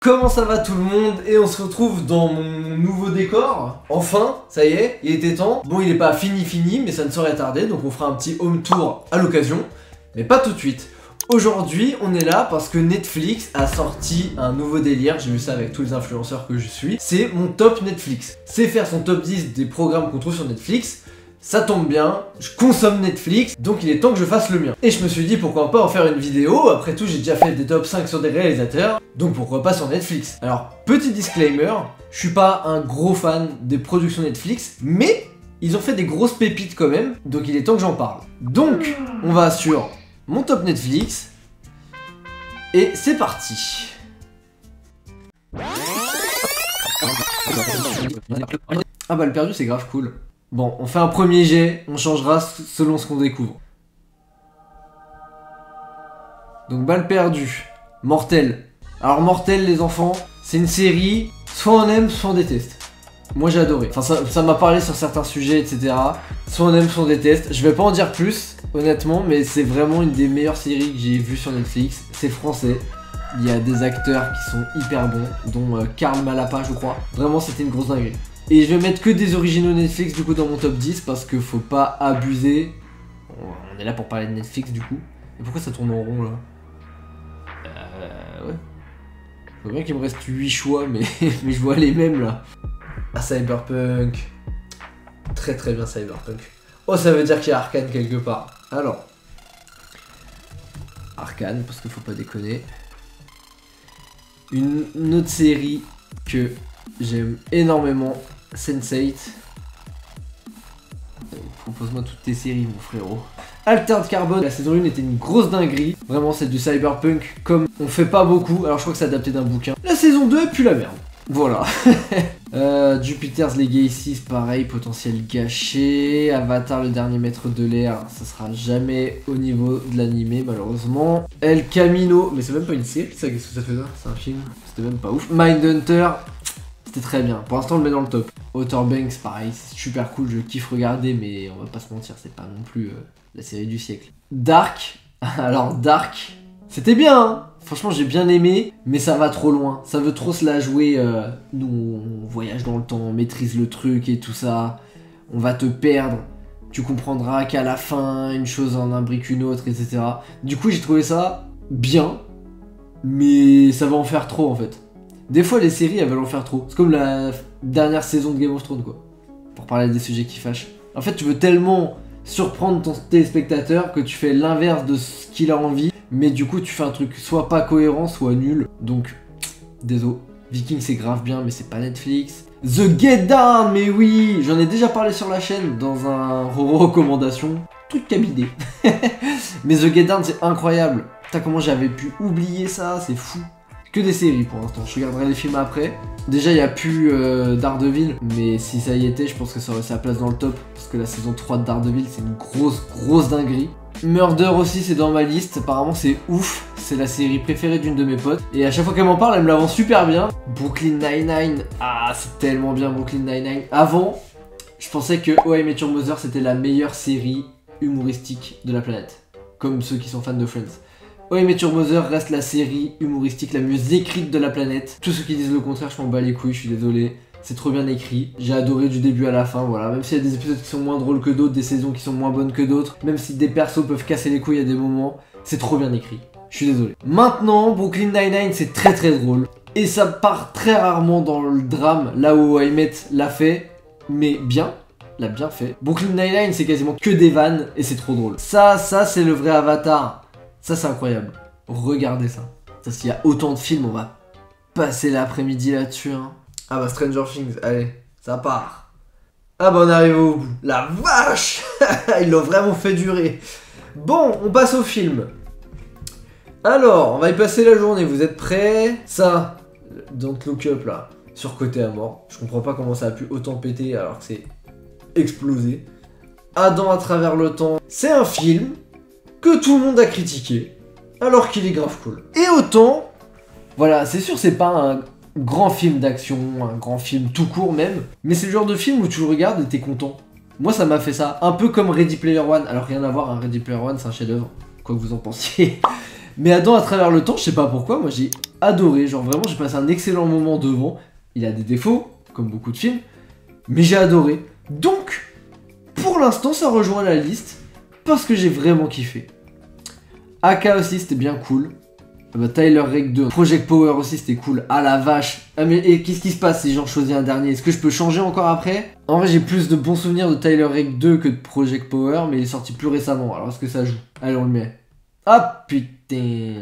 Comment ça va tout le monde? Et on se retrouve dans mon nouveau décor. Enfin, ça y est, il était temps. Bon, il est pas fini, mais ça ne saurait tarder. Donc on fera un petit home tour à l'occasion. Mais pas tout de suite. Aujourd'hui, on est là parce que Netflix a sorti un nouveau délire. J'ai vu ça avec tous les influenceurs que je suis. C'est mon top Netflix. C'est faire son top 10 des programmes qu'on trouve sur Netflix. Ça tombe bien, je consomme Netflix, donc il est temps que je fasse le mien. Et je me suis dit pourquoi pas en faire une vidéo, après tout j'ai déjà fait des top 5 sur des réalisateurs, donc pourquoi pas sur Netflix. Alors, petit disclaimer, je suis pas un gros fan des productions Netflix, mais ils ont fait des grosses pépites quand même, donc il est temps que j'en parle. Donc, on va sur mon top Netflix, et c'est parti. Ah bah le perdu c'est grave cool. Bon, on fait un premier jet, on changera selon ce qu'on découvre. Donc balle perdue, Mortel. Alors Mortel les enfants, c'est une série, soit on aime, soit on déteste. Moi j'ai adoré, enfin ça m'a parlé sur certains sujets etc. Soit on aime, soit on déteste. Je vais pas en dire plus, honnêtement, mais c'est vraiment une des meilleures séries que j'ai vues sur Netflix. C'est français, il y a des acteurs qui sont hyper bons, dont Karl Malapa je crois. Vraiment c'était une grosse dinguerie. Et je vais mettre que des originaux Netflix du coup dans mon top 10 parce que faut pas abuser. On est là pour parler de Netflix du coup. Et pourquoi ça tourne en rond là? Ouais. Faut bien qu'il me reste 8 choix mais, mais je vois les mêmes là. Ah Cyberpunk. Très très bien Cyberpunk. Oh ça veut dire qu'il y a Arcane quelque part. Alors. Arcane parce qu'il faut pas déconner. Une autre série que j'aime énormément. Sense8. Propose-moi toutes tes séries mon frérot. Altered Carbon, la saison 1 était une grosse dinguerie. Vraiment c'est du cyberpunk comme on fait pas beaucoup. Alors je crois que c'est adapté d'un bouquin. La saison 2 pue la merde. Voilà. Jupiter's Legacy, pareil, potentiel gâché. Avatar, le dernier maître de l'air, ça sera jamais au niveau de l'animé malheureusement. El Camino, mais c'est même pas une série ça, qu'est-ce que ça fait là? C'est un film, c'était même pas ouf. Mindhunter, c'était très bien, pour l'instant on le met dans le top. Outer Banks, pareil, c'est super cool, je kiffe regarder, mais on va pas se mentir, c'est pas non plus la série du siècle. Dark, alors Dark, c'était bien hein. Franchement j'ai bien aimé, mais ça va trop loin, ça veut trop se la jouer, nous on voyage dans le temps, on maîtrise le truc et tout ça, on va te perdre, tu comprendras qu'à la fin, une chose en imbrique une autre, etc. Du coup j'ai trouvé ça bien, mais ça va en faire trop en fait. Des fois les séries elles veulent en faire trop, c'est comme la dernière saison de Game of Thrones quoi, pour parler des sujets qui fâchent. En fait tu veux tellement surprendre ton téléspectateur que tu fais l'inverse de ce qu'il a envie, mais du coup tu fais un truc soit pas cohérent, soit nul, donc désolé. Viking c'est grave bien mais c'est pas Netflix. The Get Down, mais oui, j'en ai déjà parlé sur la chaîne dans un recommandation, truc cabidé. Mais The Get Down c'est incroyable, putain comment j'avais pu oublier ça, c'est fou. Que des séries pour l'instant, je regarderai les films après. Déjà il n'y a plus Daredevil, mais si ça y était je pense que ça aurait sa place dans le top, parce que la saison 3 de Daredevil c'est une grosse dinguerie. Murder aussi c'est dans ma liste, apparemment c'est ouf, c'est la série préférée d'une de mes potes, et à chaque fois qu'elle m'en parle elle me la vend super bien. Brooklyn Nine-Nine, ah c'est tellement bien Brooklyn Nine-Nine. Avant, je pensais que How I Met Your Mother c'était la meilleure série humoristique de la planète, comme ceux qui sont fans de Friends. How I Met Your Mother reste la série humoristique la mieux écrite de la planète. Tous ceux qui disent le contraire, je m'en bats les couilles, je suis désolé. C'est trop bien écrit, j'ai adoré du début à la fin, voilà. Même s'il y a des épisodes qui sont moins drôles que d'autres, des saisons qui sont moins bonnes que d'autres, même si des persos peuvent casser les couilles à des moments, c'est trop bien écrit. Je suis désolé. Maintenant, Brooklyn Nine-Nine, c'est très drôle. Et ça part très rarement dans le drame, là où How I Met l'a fait, mais bien. L'a bien fait. Brooklyn Nine-Nine, c'est quasiment que des vannes, et c'est trop drôle. Ça c'est le vrai Avatar. Ça c'est incroyable, regardez ça. Ça s'il y a autant de films, on va passer l'après-midi là-dessus hein. Ah bah Stranger Things, allez, ça part. Ah bah on arrive au bout, la vache. Ils l'ont vraiment fait durer. Bon, on passe au film. Alors, on va y passer la journée, vous êtes prêts? Ça, Don't Look Up là, surcoté à mort. Je comprends pas comment ça a pu autant péter alors que c'est explosé. Adam à travers le temps, c'est un film que tout le monde a critiqué, alors qu'il est grave cool. Et autant, voilà, c'est sûr c'est pas un grand film d'action, un grand film tout court même, mais c'est le genre de film où tu le regardes et t'es content. Moi ça m'a fait ça, un peu comme Ready Player One, alors rien à voir, hein, Ready Player One c'est un chef-d'œuvre, quoi que vous en pensiez. Mais Adam à travers le temps, je sais pas pourquoi, moi j'ai adoré, genre vraiment j'ai passé un excellent moment devant. Il a des défauts, comme beaucoup de films, mais j'ai adoré. Donc, pour l'instant ça rejoint la liste, parce que j'ai vraiment kiffé. Aka aussi c'était bien cool. Bah, Tyler Rake 2, Project Power aussi c'était cool. Ah la vache. Ah mais et qu'est-ce qui se passe si j'en choisis un dernier? Est-ce que je peux changer encore après? En vrai j'ai plus de bons souvenirs de Tyler Rake 2 que de Project Power, mais il est sorti plus récemment, alors est-ce que ça joue? Allez on le met. Ah putain,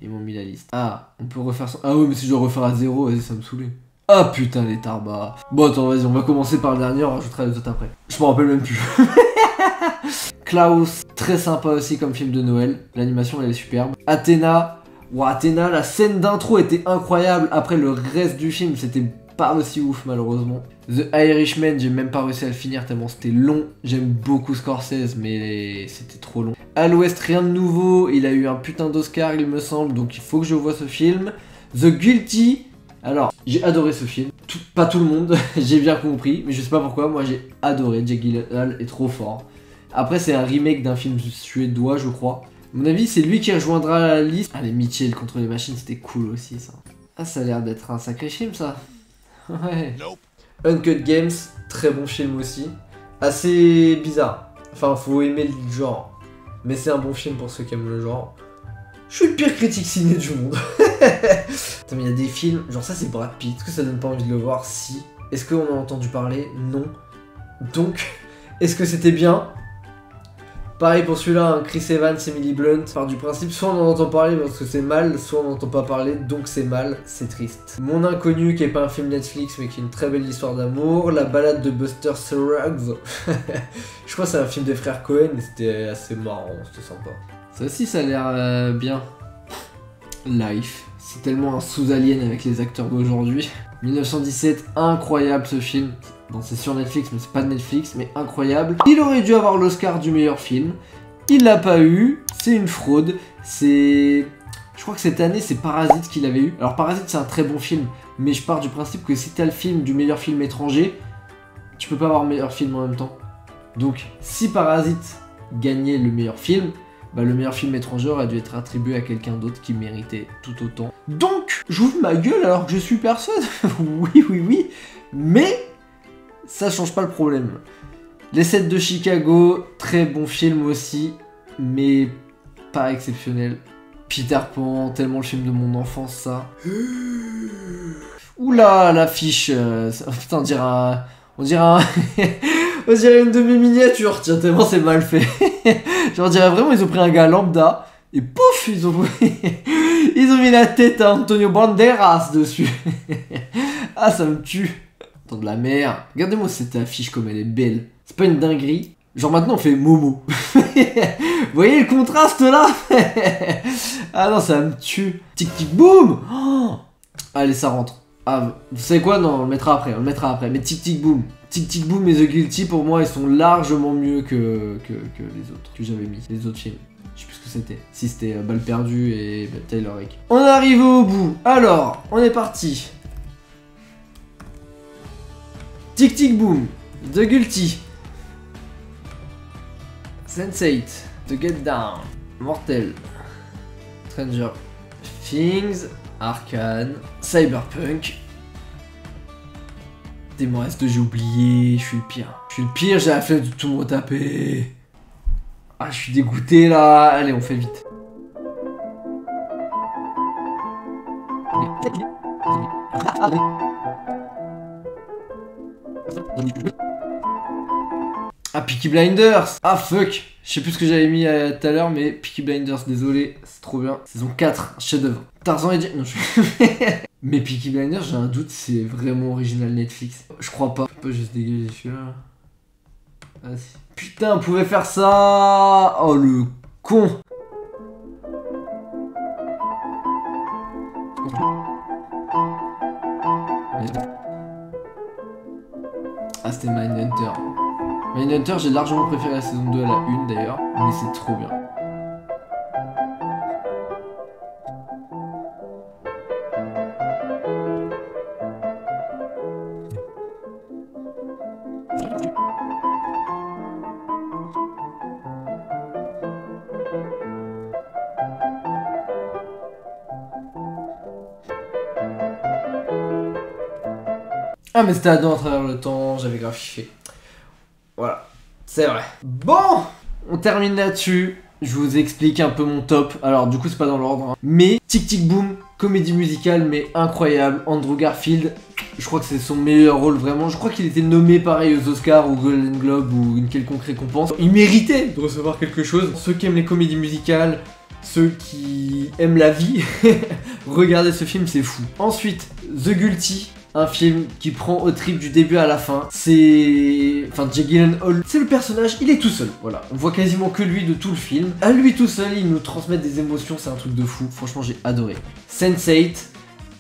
ils m'ont mis la liste. Ah, on peut refaire ça. Ah oui mais si je dois refaire à zéro, vas-y ça me saoulait. Ah putain les tarbas. Bon attends vas-y on va commencer par le dernier, on rajoutera les autres après. Je me rappelle même plus. Klaus, très sympa aussi comme film de Noël. L'animation elle est superbe. Athéna. Wow, Athéna, la scène d'intro était incroyable. Après, le reste du film, c'était pas aussi ouf, malheureusement. The Irishman, j'ai même pas réussi à le finir tellement c'était long. J'aime beaucoup Scorsese, mais c'était trop long. À l'Ouest, rien de nouveau. Il a eu un putain d'Oscar, il me semble, donc il faut que je voie ce film. The Guilty. Alors, j'ai adoré ce film. Pas tout le monde, j'ai bien compris, mais je sais pas pourquoi. Moi, j'ai adoré. Jake Gyllenhaal est trop fort. Après, c'est un remake d'un film suédois, je crois. À mon avis, c'est lui qui rejoindra la liste. Allez, Mitchell contre les machines, c'était cool aussi, ça. Ah, ça a l'air d'être un sacré film, ça. Ouais. Nope. Uncut Games, très bon film aussi. Assez bizarre. Enfin, faut aimer le genre. Mais c'est un bon film pour ceux qui aiment le genre. Je suis le pire critique ciné du monde. Attends, mais il y a des films, genre ça c'est Brad Pitt. Est-ce que ça donne pas envie de le voir? Si. Est-ce qu'on en a entendu parler? Non. Donc, est-ce que c'était bien? Pareil pour celui-là, Chris Evans, Emily Blunt, part du principe, soit on en entend parler parce que c'est mal, soit on n'entend pas parler, donc c'est mal, c'est triste. Mon Inconnu, qui est pas un film Netflix, mais qui est une très belle histoire d'amour, La balade de Buster Scruggs, je crois que c'est un film des frères Cohen, et c'était assez marrant, c'était sympa. Ça aussi, ça a l'air bien. Life, c'est tellement un sous-alien avec les acteurs d'aujourd'hui. 1917, incroyable ce film. Bon, c'est sur Netflix, mais c'est pas de Netflix, mais incroyable. Il aurait dû avoir l'Oscar du meilleur film. Il l'a pas eu. C'est une fraude. C'est... Je crois que cette année, c'est Parasite qu'il avait eu. Alors, Parasite, c'est un très bon film. Mais je pars du principe que si t'as le film du meilleur film étranger, tu peux pas avoir meilleur film en même temps. Donc, si Parasite gagnait le meilleur film, bah, le meilleur film étranger aurait dû être attribué à quelqu'un d'autre qui méritait tout autant. Donc, j'ouvre ma gueule alors que je suis personne. Oui. Mais... ça change pas le problème. Les 7 de Chicago, très bon film aussi, mais pas exceptionnel. Peter Pan, tellement le film de mon enfance, ça. Oula, l'affiche. Putain, on dirait une demi-miniature, tiens, tellement c'est mal fait. Genre, on dirait vraiment, ils ont pris un gars lambda, et pouf, ils ont mis la tête à Antonio Banderas dessus. Ah, ça me tue. Dans de la mer. Regardez-moi cette affiche comme elle est belle. C'est pas une dinguerie. Genre maintenant on fait Momo. Vous voyez le contraste là? Ah non, ça me tue. Tic tic boum. Oh, allez, ça rentre. Ah, vous savez quoi? Non, on le mettra après. Mais tic tic boum. Tic tic boum et The Guilty pour moi ils sont largement mieux que les autres que j'avais mis. Les autres films. Je sais plus ce que c'était. Si c'était Balle perdue et Tyler Rake. On arrive au bout. Alors, on est parti. Tic Tic Boom, The Guilty, Sense8, The Get Down, Mortel, Stranger Things, Arcane, Cyberpunk. Démon S2, j'ai oublié, je suis le pire, j'ai la flemme de tout me retaper. Ah, je suis dégoûté là. Allez, on fait vite. Ah, Peaky Blinders. Ah, fuck. Je sais plus ce que j'avais mis tout à l'heure, mais Peaky Blinders, désolé, c'est trop bien. Saison 4, chef-d'œuvre. Tarzan et non, je... Mais Peaky Blinders, j'ai un doute, c'est vraiment original Netflix. Je crois pas. Je peux juste dégager celui-là. Vas-y. Putain, on pouvait faire ça. Oh, le con. Ah, c'était Mindhunter. Mindhunter, j'ai largement préféré la saison 2 à la 1 d'ailleurs, mais c'est trop bien. Ah mais c'était Adam à travers le temps, j'avais grave kiffé. Voilà, c'est vrai. Bon, on termine là-dessus. Je vous explique un peu mon top. Alors du coup c'est pas dans l'ordre, hein. Mais Tic Tic Boom, comédie musicale mais incroyable. Andrew Garfield, je crois que c'est son meilleur rôle vraiment. Je crois qu'il était nommé pareil aux Oscars ou Golden Globe ou une quelconque récompense. Il méritait de recevoir quelque chose. Ceux qui aiment les comédies musicales, ceux qui aiment la vie, regardez ce film, c'est fou. Ensuite, The Guilty. Un film qui prend au trip du début à la fin. C'est... Enfin, Jake Gyllenhaal, c'est le personnage, il est tout seul. Voilà, on voit quasiment que lui de tout le film. À lui tout seul, il nous transmet des émotions, c'est un truc de fou. Franchement, j'ai adoré. Sense8,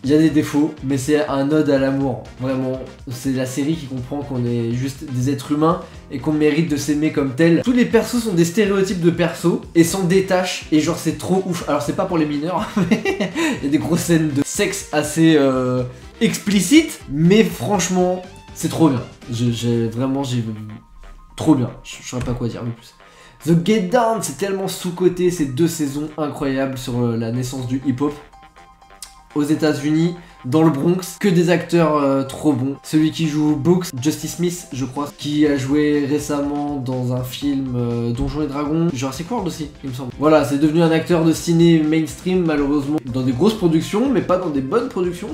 il y a des défauts, mais c'est un ode à l'amour. Vraiment, c'est la série qui comprend qu'on est juste des êtres humains et qu'on mérite de s'aimer comme tel. Tous les persos sont des stéréotypes de persos et s'en détachent et genre c'est trop ouf. Alors c'est pas pour les mineurs, mais il y a des grosses scènes de sexe assez explicites, mais franchement c'est trop bien. J'ai trop bien. Je saurais pas quoi dire de plus. The Get Down, c'est tellement sous-coté, ces 2 saisons incroyables sur la naissance du hip-hop aux États-Unis, dans le Bronx, que des acteurs trop bons. Celui qui joue Brooks, Justice Smith, je crois, qui a joué récemment dans un film Donjons et Dragons, Jurassic World aussi, il me semble. Voilà, c'est devenu un acteur de ciné mainstream, malheureusement, dans des grosses productions, mais pas dans des bonnes productions.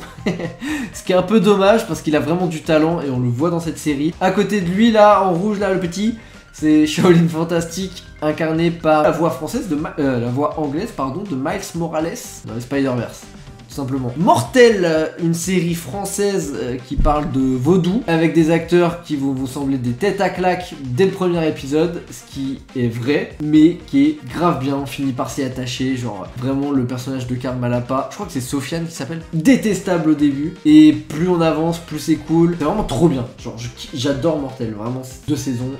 Ce qui est un peu dommage, parce qu'il a vraiment du talent, et on le voit dans cette série. À côté de lui, là, en rouge, là, le petit, c'est Shaolin Fantastic, incarné par la voix française, la voix anglaise, pardon, de Miles Morales, dans les Spider-Verse. Simplement. Mortel, une série française qui parle de vaudou, avec des acteurs qui vont vous sembler des têtes à claque dès le premier épisode, ce qui est vrai, mais qui est grave bien, on finit par s'y attacher, genre vraiment le personnage de Karl Malapa, je crois que c'est Sofiane qui s'appelle, détestable au début, et plus on avance, plus c'est cool, c'est vraiment trop bien, genre j'adore Mortel, vraiment, 2 saisons.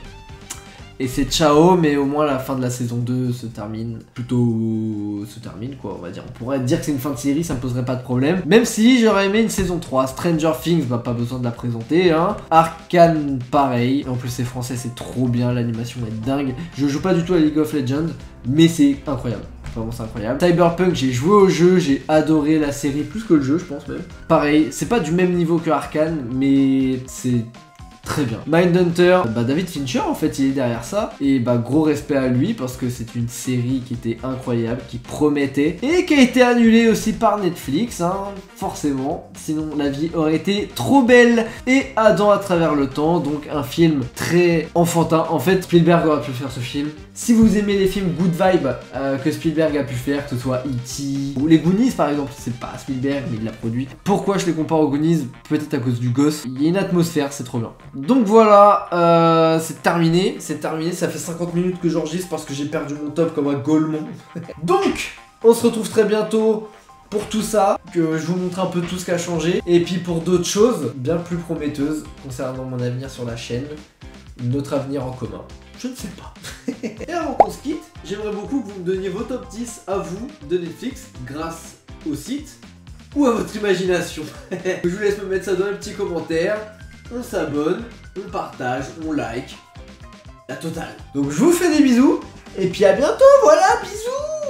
Et c'est ciao, mais au moins la fin de la saison 2 se termine, quoi, on va dire. On pourrait dire que c'est une fin de série, ça me poserait pas de problème. Même si j'aurais aimé une saison 3. Stranger Things, bah pas besoin de la présenter, hein. Arcane, pareil. En plus c'est français, c'est trop bien, l'animation est dingue. Je joue pas du tout à League of Legends, mais c'est incroyable. Vraiment c'est incroyable. Cyberpunk, j'ai joué au jeu, j'ai adoré la série, plus que le jeu je pense même. Pareil, c'est pas du même niveau que Arcane, mais c'est... très bien. Mindhunter, bah David Fincher en fait il est derrière ça et bah gros respect à lui parce que c'est une série qui était incroyable, qui promettait et qui a été annulée aussi par Netflix, hein, forcément, sinon la vie aurait été trop belle. Et Adam à travers le temps, donc un film très enfantin. En fait Spielberg aurait pu faire ce film. Si vous aimez les films good vibe que Spielberg a pu faire, que ce soit E.T. ou les Goonies par exemple, c'est pas Spielberg mais il l'a produit. Pourquoi je les compare aux Goonies? Peut-être à cause du gosse. Il y a une atmosphère, c'est trop bien. Donc voilà, c'est terminé, ça fait 50 minutes que j'enregistre parce que j'ai perdu mon top comme un golemon. Donc, on se retrouve très bientôt pour tout ça, que je vous montre un peu tout ce qui a changé, et puis pour d'autres choses bien plus prometteuses concernant mon avenir sur la chaîne, notre avenir en commun. Je ne sais pas. Et avant qu'on se quitte, j'aimerais beaucoup que vous me donniez vos top 10 à vous de Netflix grâce au site ou à votre imagination. Je vous laisse me mettre ça dans un petit commentaire. On s'abonne, on partage, on like, la totale. Donc je vous fais des bisous, et puis à bientôt, voilà, bisous.